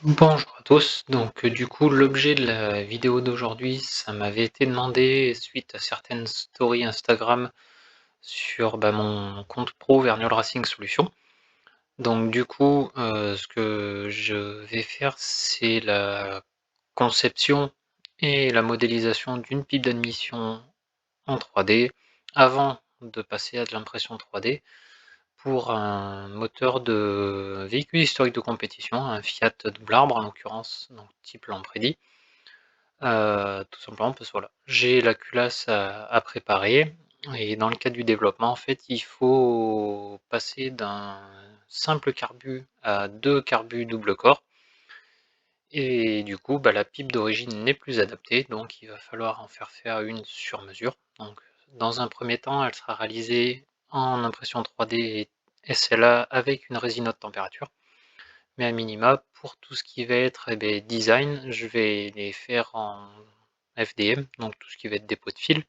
Bonjour à tous, donc du coup l'objet de la vidéo d'aujourd'hui, ça m'avait été demandé suite à certaines stories Instagram sur mon compte pro Verniolle Racing Solutions. Donc du coup, ce que je vais faire, c'est la conception et la modélisation d'une pipe d'admission en 3D avant de passer à de l'impression 3D pour un moteur de véhicule historique de compétition, un Fiat double arbre en l'occurrence, donc type Lampredi. Tout simplement parce que voilà, j'ai la culasse à préparer et dans le cadre du développement, en fait, il faut passer d'un simple carbu à 2 carbus double corps et du coup, la pipe d'origine n'est plus adaptée, donc il va falloir en faire une sur mesure. Donc dans un premier temps, elle sera réalisée en impression 3D et SLA avec une résine haute température. Mais à minima, pour tout ce qui va être design, je vais les faire en FDM, donc tout ce qui va être dépôt de fil.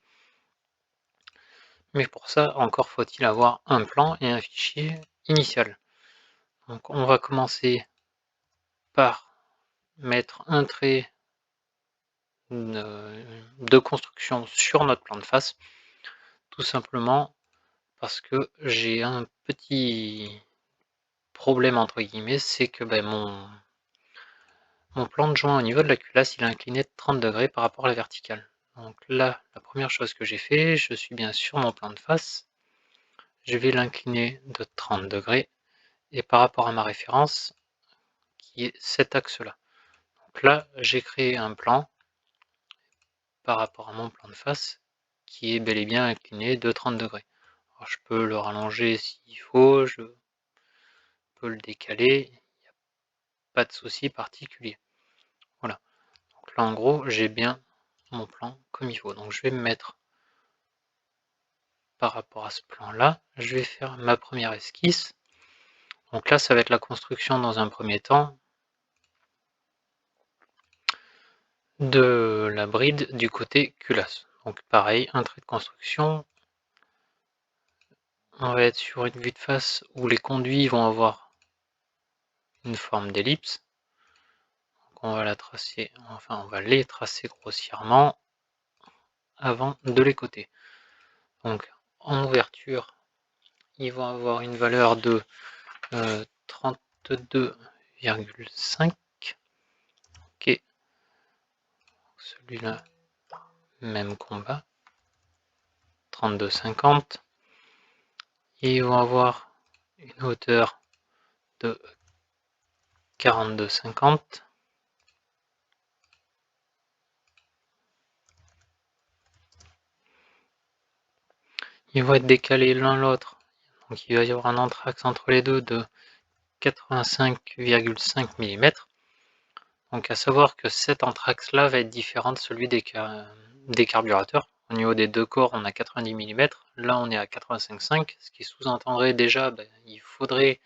Mais pour ça, encore faut-il avoir un plan et un fichier initial. Donc on va commencer par mettre un trait de construction sur notre plan de face, tout simplement parce que j'ai un petit problème entre guillemets, c'est que mon plan de joint au niveau de la culasse, il est incliné de 30 degrés par rapport à la verticale. Donc là, la première chose que j'ai fait, je suis bien sur mon plan de face, je vais l'incliner de 30 degrés et par rapport à ma référence, qui est cet axe-là. Donc là, j'ai créé un plan par rapport à mon plan de face qui est bel et bien incliné de 30 degrés. Alors, je peux le rallonger s'il faut, je peux le décaler, il n'y a pas de souci particulier. Voilà. Donc là, en gros, j'ai bien mon plan comme il faut. Donc je vais me mettre par rapport à ce plan-là, je vais faire ma première esquisse. Donc là, ça va être la construction dans un premier temps de la bride du côté culasse. Donc pareil, un trait de construction. On va être sur une vue de face où les conduits vont avoir une forme d'ellipse. Donc on va la tracer, enfin on va les tracer grossièrement avant de les coter. Donc en ouverture, ils vont avoir une valeur de 32,5. Ok, celui-là, même combat, 32,50. Et ils vont avoir une hauteur de 42,50. Ils vont être décalés l'un l'autre. Donc il va y avoir un anthrax entre les deux de 85,5 mm. Donc à savoir que cet anthrax là va être différent de celui des carburateurs. Au niveau des deux corps, on a 90 mm. Là, on est à 85,5, ce qui sous-entendrait déjà il faudrait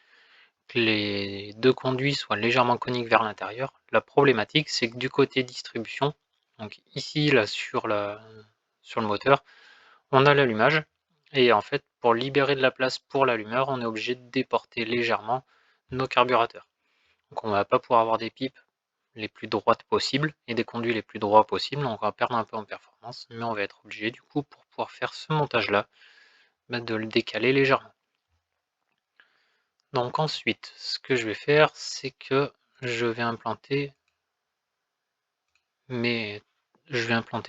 que les deux conduits soient légèrement coniques vers l'intérieur. La problématique, c'est que du côté distribution, donc ici là sur le moteur, on a l'allumage et en fait pour libérer de la place pour l'allumeur, on est obligé de déporter légèrement nos carburateurs. Donc on ne va pas pouvoir avoir des pipes les plus droites possibles et des conduits les plus droits possibles, donc on va perdre un peu en performance, mais on va être obligé du coup pour pouvoir faire ce montage là, de le décaler légèrement. Donc ensuite, ce que je vais faire, c'est que je vais implanter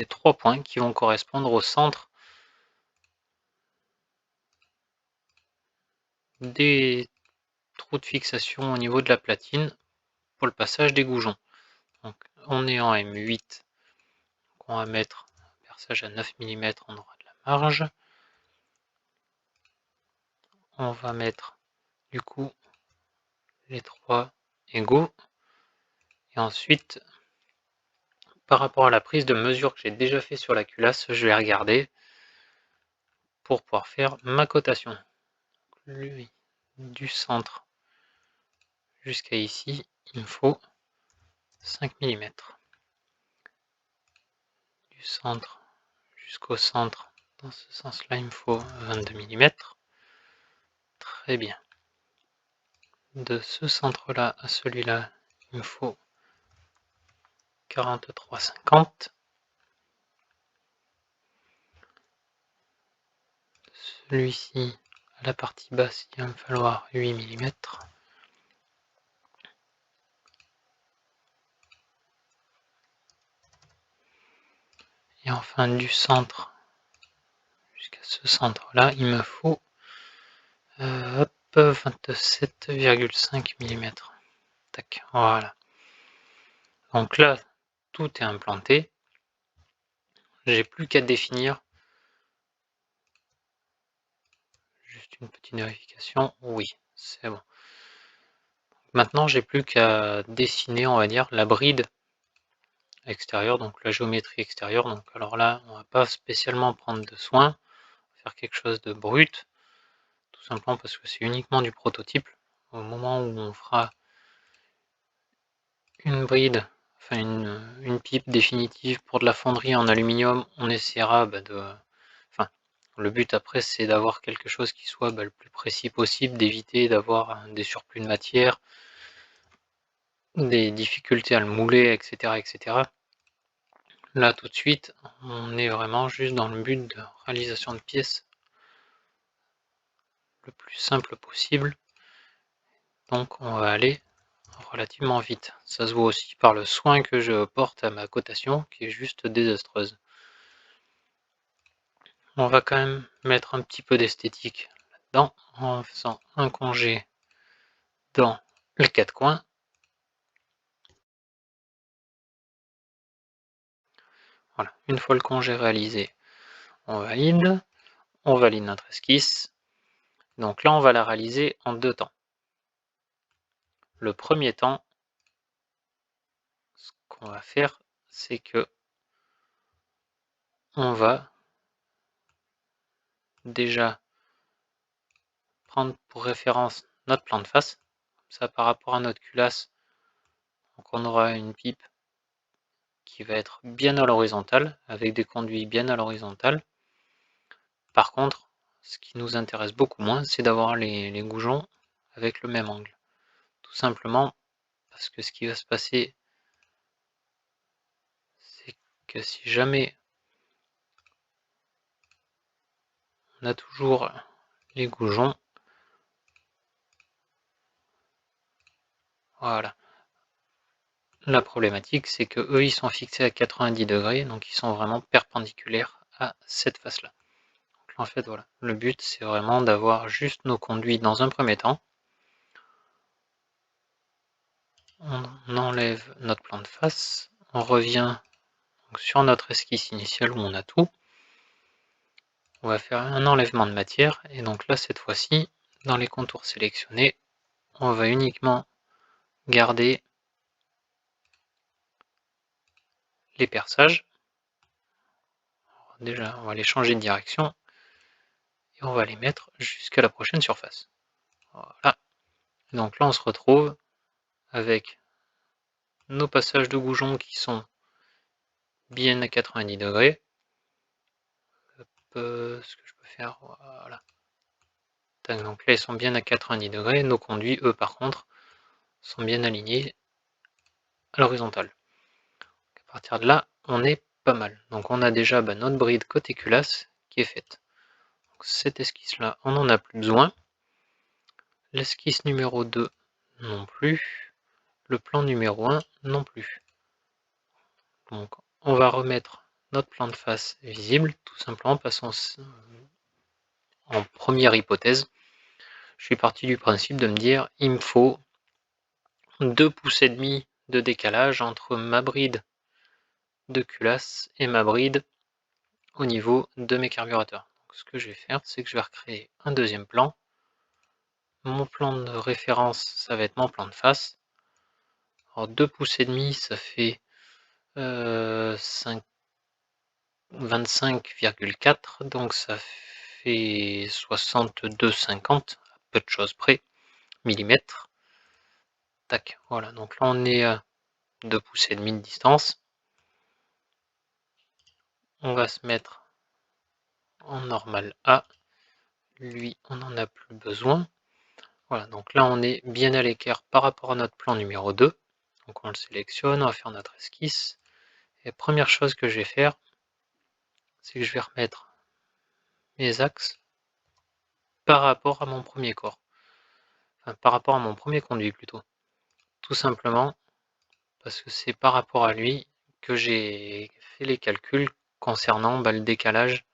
trois points qui vont correspondre au centre des trous de fixation au niveau de la platine pour le passage des goujons. Donc on est en M8, on va mettre un perçage à 9 mm, on aura de la marge. On va mettre du coup les trois égaux. Et ensuite, par rapport à la prise de mesure que j'ai déjà fait sur la culasse, je vais regarder pour pouvoir faire ma cotation. Lui, du centre jusqu'à ici, il me faut 5 mm. Du centre jusqu'au centre, dans ce sens-là, il me faut 22 mm. Très bien. De ce centre-là à celui-là, il me faut 43,50. Celui-ci, à la partie basse, il va me falloir 8 mm. Et enfin du centre jusqu'à ce centre-là, il me faut 27,5 mm. Tac, voilà. Donc là, tout est implanté. J'ai plus qu'à définir. Juste une petite vérification. Oui, c'est bon. Maintenant, j'ai plus qu'à dessiner, on va dire, la bride extérieure, donc la géométrie extérieure. Donc alors là, on va pas spécialement prendre de soin, faire quelque chose de brut, tout simplement parce que c'est uniquement du prototype. Au moment où on fera une bride, enfin une pipe définitive pour de la fonderie en aluminium, on essaiera enfin, le but après c'est d'avoir quelque chose qui soit le plus précis possible, d'éviter d'avoir des surplus de matière, des difficultés à le mouler, etc., etc. Là tout de suite, on est vraiment juste dans le but de réalisation de pièces le plus simple possible. Donc on va aller relativement vite. Ça se voit aussi par le soin que je porte à ma cotation qui est juste désastreuse. On va quand même mettre un petit peu d'esthétique là-dedans en faisant un congé dans les quatre coins. Voilà, une fois le congé réalisé, on valide notre esquisse. Donc là, on va la réaliser en deux temps. Le premier temps, ce qu'on va faire, c'est que on va déjà prendre pour référence notre plan de face. Comme ça, par rapport à notre culasse, donc on aura une pipe qui va être bien à l'horizontale, avec des conduits bien à l'horizontale. Par contre, ce qui nous intéresse beaucoup moins, c'est d'avoir les goujons avec le même angle. Tout simplement parce que ce qui va se passer, c'est que si jamais on a toujours les goujons, voilà. La problématique, c'est que eux, ils sont fixés à 90 degrés, donc ils sont vraiment perpendiculaires à cette face-là. Donc en fait, voilà. Le but, c'est vraiment d'avoir juste nos conduits dans un premier temps. On enlève notre plan de face, on revient donc sur notre esquisse initiale où on a tout. On va faire un enlèvement de matière et donc là cette fois-ci, dans les contours sélectionnés, on va uniquement garder les perçages. Déjà, on va les changer de direction et on va les mettre jusqu'à la prochaine surface. Voilà. Donc là, on se retrouve avec nos passages de goujons qui sont bien à 90 degrés. Ce que je peux faire, voilà. Donc là, ils sont bien à 90 degrés. Nos conduits, eux, par contre, sont bien alignés à l'horizontale. À partir de là, on est pas mal. Donc on a déjà notre bride côté culasse qui est faite. Donc cette esquisse-là, on n'en a plus besoin. L'esquisse numéro 2 non plus. Le plan numéro 1 non plus. Donc on va remettre notre plan de face visible, tout simplement parce qu'en première hypothèse, je suis parti du principe de me dire il me faut 2,5 pouces de décalage entre ma bride de culasse et ma bride au niveau de mes carburateurs. Donc, ce que je vais faire, c'est que je vais recréer un deuxième plan. Mon plan de référence, ça va être mon plan de face. Alors 2,5 pouces, ça fait 25,4, donc ça fait 62,50, à peu de choses près, millimètres. Tac, voilà, donc là on est à 2,5 pouces de distance. On va se mettre en normal A. Lui, on n'en a plus besoin. Voilà, donc là on est bien à l'écart par rapport à notre plan numéro 2. Donc on le sélectionne, on va faire notre esquisse. Et première chose que je vais faire, c'est que je vais remettre mes axes par rapport à mon premier corps. Enfin, par rapport à mon premier conduit plutôt. Tout simplement parce que c'est par rapport à lui que j'ai fait les calculs concernant le décalage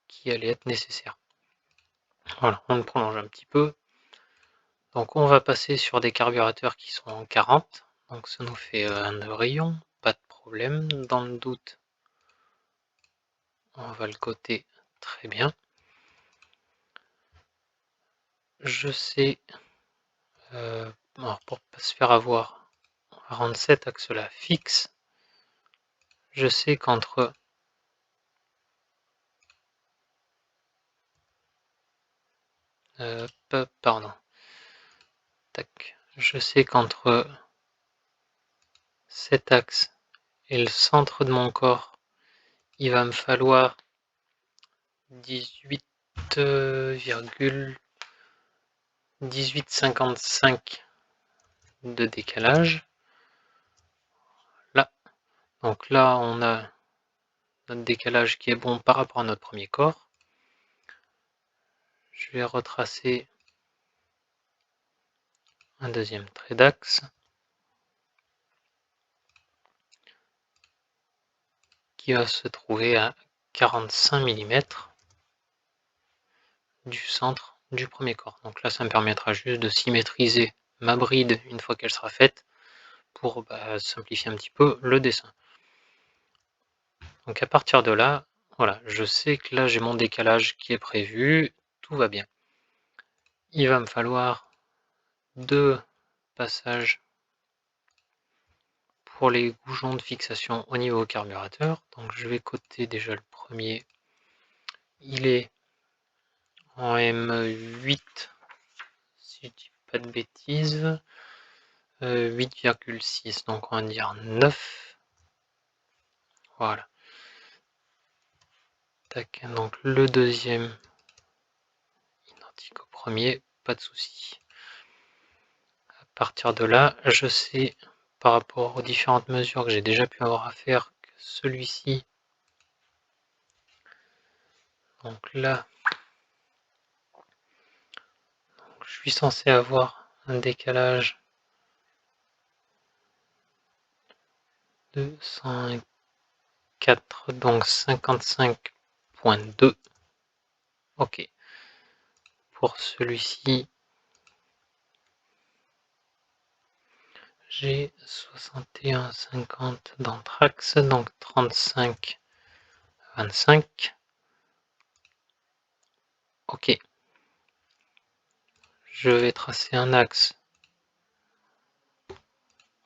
qui allait être nécessaire. Voilà, on le prolonge un petit peu. Donc on va passer sur des carburateurs qui sont en 40. Donc ça nous fait un rayon, pas de problème. Dans le doute, on va le coter très bien. Je sais, alors pour ne pas se faire avoir, on va rendre cet axe-là fixe. Je sais qu'entre pardon. Tac. Je sais qu'entre cet axe et le centre de mon corps, il va me falloir 18,1855 de décalage. Là. Donc là, on a notre décalage qui est bon par rapport à notre premier corps. Je vais retracer un deuxième trait d'axe qui va se trouver à 45 mm du centre du premier corps. Donc là, ça me permettra juste de symétriser ma bride une fois qu'elle sera faite pour simplifier un petit peu le dessin. Donc à partir de là, voilà, je sais que là j'ai mon décalage qui est prévu, tout va bien. Il va me falloir 2 passages pour les goujons de fixation au niveau carburateur. Donc je vais coter déjà le premier. Il est en M8, si je dis pas de bêtises. 8,6, donc on va dire 9. Voilà. Tac, donc le deuxième, identique au premier, pas de souci. À partir de là, je sais par rapport aux différentes mesures que j'ai déjà pu avoir à faire que celui-ci, donc là, je suis censé avoir un décalage de 104, donc 55,2. Ok. Pour celui-ci, j'ai 61,50 d'anthrax, donc 35,25. Ok. Je vais tracer un axe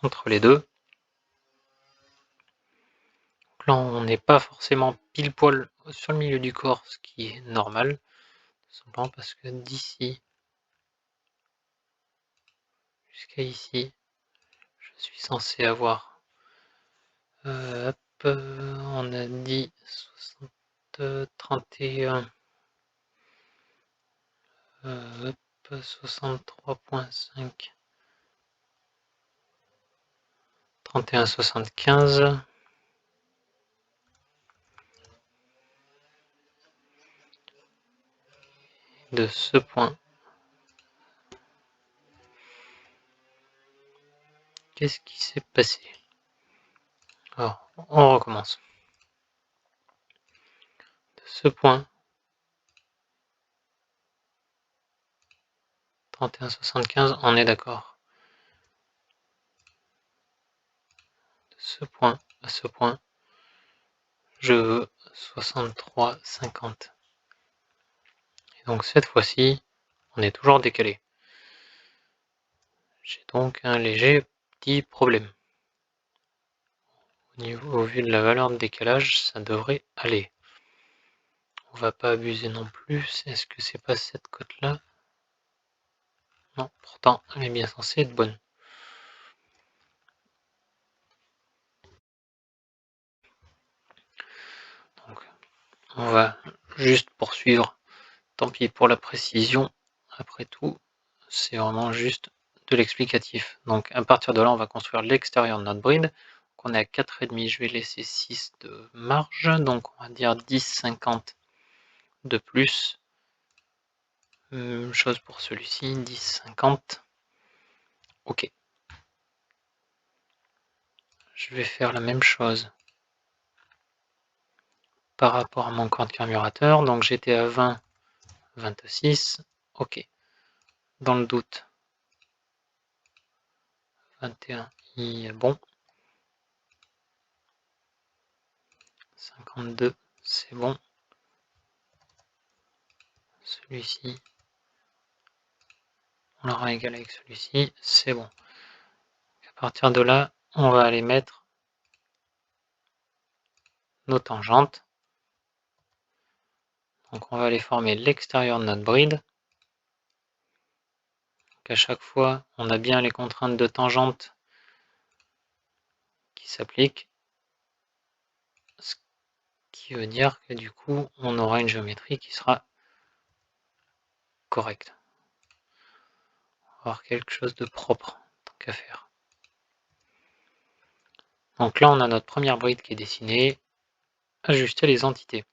entre les deux. Donc là, on n'est pas forcément pile poil sur le milieu du corps, ce qui est normal. Tout simplement parce que d'ici jusqu'à ici, je suis censé avoir, hop, on a dit 31, hop, 63,5, 31,75. De ce point, qu'est-ce qui s'est passé? Alors, on recommence. De ce point, 31,75, on est d'accord. De ce point à ce point, je veux 63,50. Et donc cette fois-ci, on est toujours décalé. J'ai donc un léger petit problème. Au vu de la valeur de décalage, ça devrait aller. On va pas abuser non plus. Est-ce que c'est pas cette cote-là? Non, pourtant, elle est bien censée être bonne. Donc, on va juste poursuivre. Tant pis pour la précision. Après tout, c'est vraiment juste de l'explicatif. Donc à partir de là, on va construire l'extérieur de notre bride. Donc on est à 4,5, je vais laisser 6 de marge, donc on va dire 10,50 de plus. Même chose pour celui-ci, 10,50. Ok. Je vais faire la même chose par rapport à mon compte carburateur. Donc j'étais à 20, 26. Ok. Dans le doute, 21 il est bon. 52, c'est bon. Celui-ci, on l'aura égal avec celui-ci, c'est bon. À partir de là, on va aller mettre nos tangentes. Donc on va aller former l'extérieur de notre bride. Donc à chaque fois, on a bien les contraintes de tangente qui s'appliquent. Ce qui veut dire que du coup, on aura une géométrie qui sera correcte. On va avoir quelque chose de propre, tant qu'à faire. Donc là, on a notre première bride qui est dessinée. Ajuster les entités.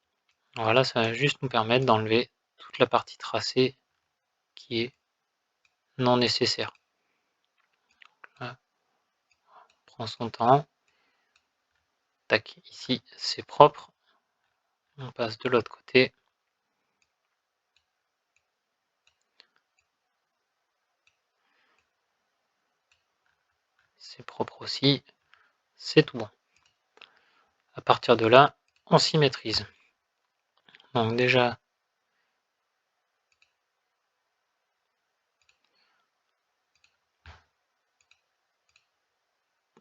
Voilà, ça va juste nous permettre d'enlever toute la partie tracée qui est non nécessaire. Là, on prend son temps. Tac, ici c'est propre. On passe de l'autre côté. C'est propre aussi. C'est tout bon. À partir de là, on symétrise. Donc déjà,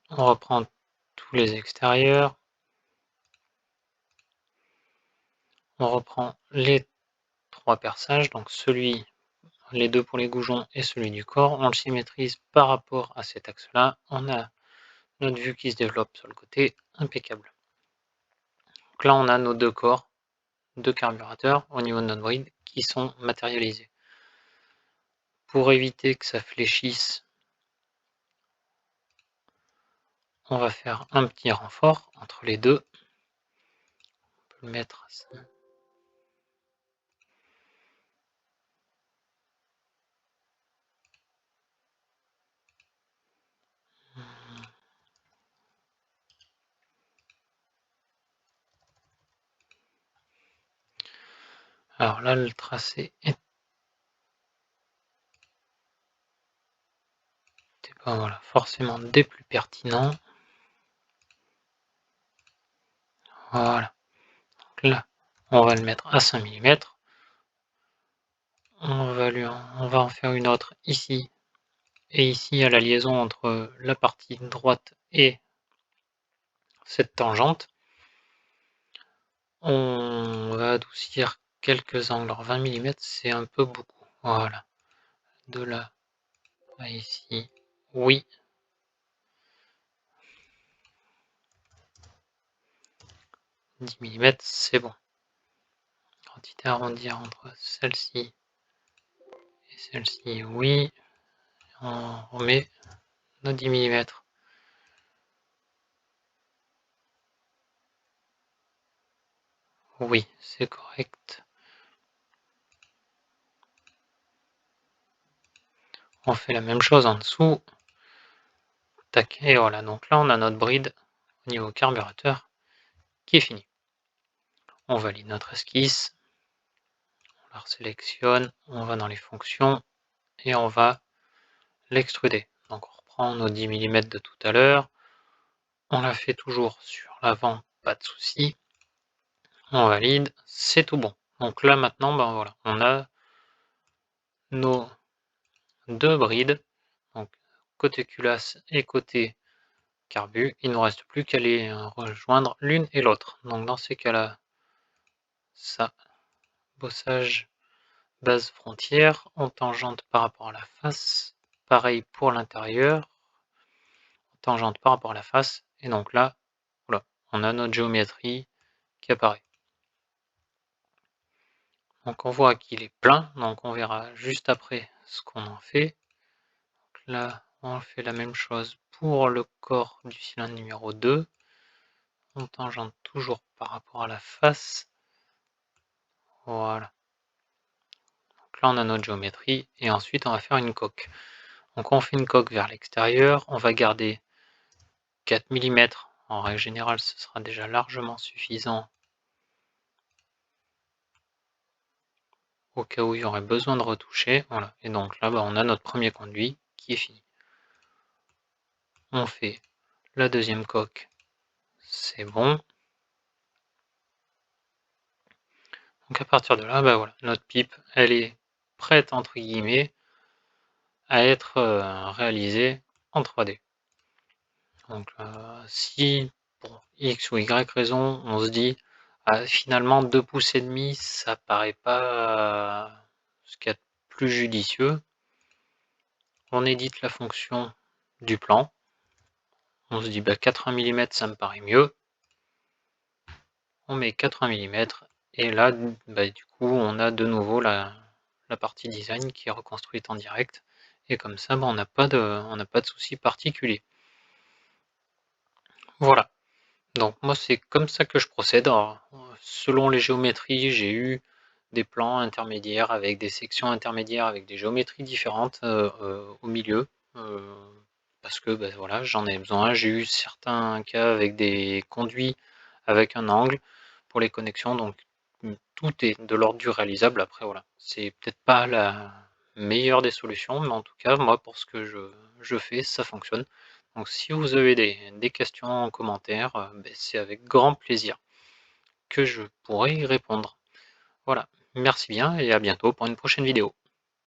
on reprend tous les extérieurs. On reprend les 3 perçages, donc celui, les 2 pour les goujons et celui du corps. On le symétrise par rapport à cet axe-là. On a notre vue qui se développe sur le côté, impeccable. Donc là, on a nos 2 corps, 2 carburateurs au niveau de notre bride qui sont matérialisés. Pour éviter que ça fléchisse, on va faire un petit renfort entre les deux. On peut le mettre ça. Alors là, le tracé était pas voilà, forcément des plus pertinents. Voilà. Donc là, on va le mettre à 5 mm. On va en faire une autre ici et ici à la liaison entre la partie droite et cette tangente. On va adoucir quelques angles. Alors 20 mm, c'est un peu beaucoup. Voilà. De là à ici, oui. 10 mm, c'est bon. Quantité à arrondir entre celle-ci et celle-ci, oui. On remet nos 10 mm. Oui, c'est correct. On fait la même chose en dessous. Tac, et voilà. Donc là, on a notre bride au niveau carburateur qui est fini. On valide notre esquisse. On la resélectionne. On va dans les fonctions et on va l'extruder. Donc on reprend nos 10 mm de tout à l'heure. On la fait toujours sur l'avant, pas de souci. On valide, c'est tout bon. Donc là maintenant, ben voilà, on a nos 2 brides, donc côté culasse et côté carbu. Il ne nous reste plus qu'à les rejoindre l'une et l'autre. Donc dans ces cas-là, ça, bossage base frontière, on tangente par rapport à la face. Pareil pour l'intérieur, tangente par rapport à la face. Et donc là, voilà, on a notre géométrie qui apparaît. Donc on voit qu'il est plein, donc on verra juste après ce qu'on en fait. Donc là, on fait la même chose pour le corps du cylindre numéro 2. On tangente toujours par rapport à la face. Voilà. Donc là, on a notre géométrie et ensuite, on va faire une coque. Donc, on fait une coque vers l'extérieur. On va garder 4 mm. En règle générale, ce sera déjà largement suffisant au cas où il y aurait besoin de retoucher. Voilà. Et donc là, on a notre premier conduit qui est fini. On fait la deuxième coque. C'est bon. Donc à partir de là, voilà, notre pipe, elle est prête entre guillemets à être réalisée en 3D. Donc si pour X ou Y raison, on se dit finalement 2 pouces et demi, ça paraît pas ce qu'il y a de plus judicieux, on édite la fonction du plan, on se dit 80 mm ça me paraît mieux, on met 80 mm et là du coup on a de nouveau la partie design qui est reconstruite en direct et comme ça on n'a pas de souci particulier. Voilà. Donc moi c'est comme ça que je procède. Alors, selon les géométries, j'ai eu des plans intermédiaires avec des sections intermédiaires avec des géométries différentes au milieu. Parce que voilà, j'en ai besoin. J'ai eu certains cas avec des conduits avec un angle pour les connexions, donc tout est de l'ordre du réalisable. Après voilà, c'est peut-être pas la meilleure des solutions, mais en tout cas moi pour ce que je fais, ça fonctionne. Donc si vous avez des questions en commentaire, c'est avec grand plaisir que je pourrai y répondre. Voilà, merci bien et à bientôt pour une prochaine vidéo.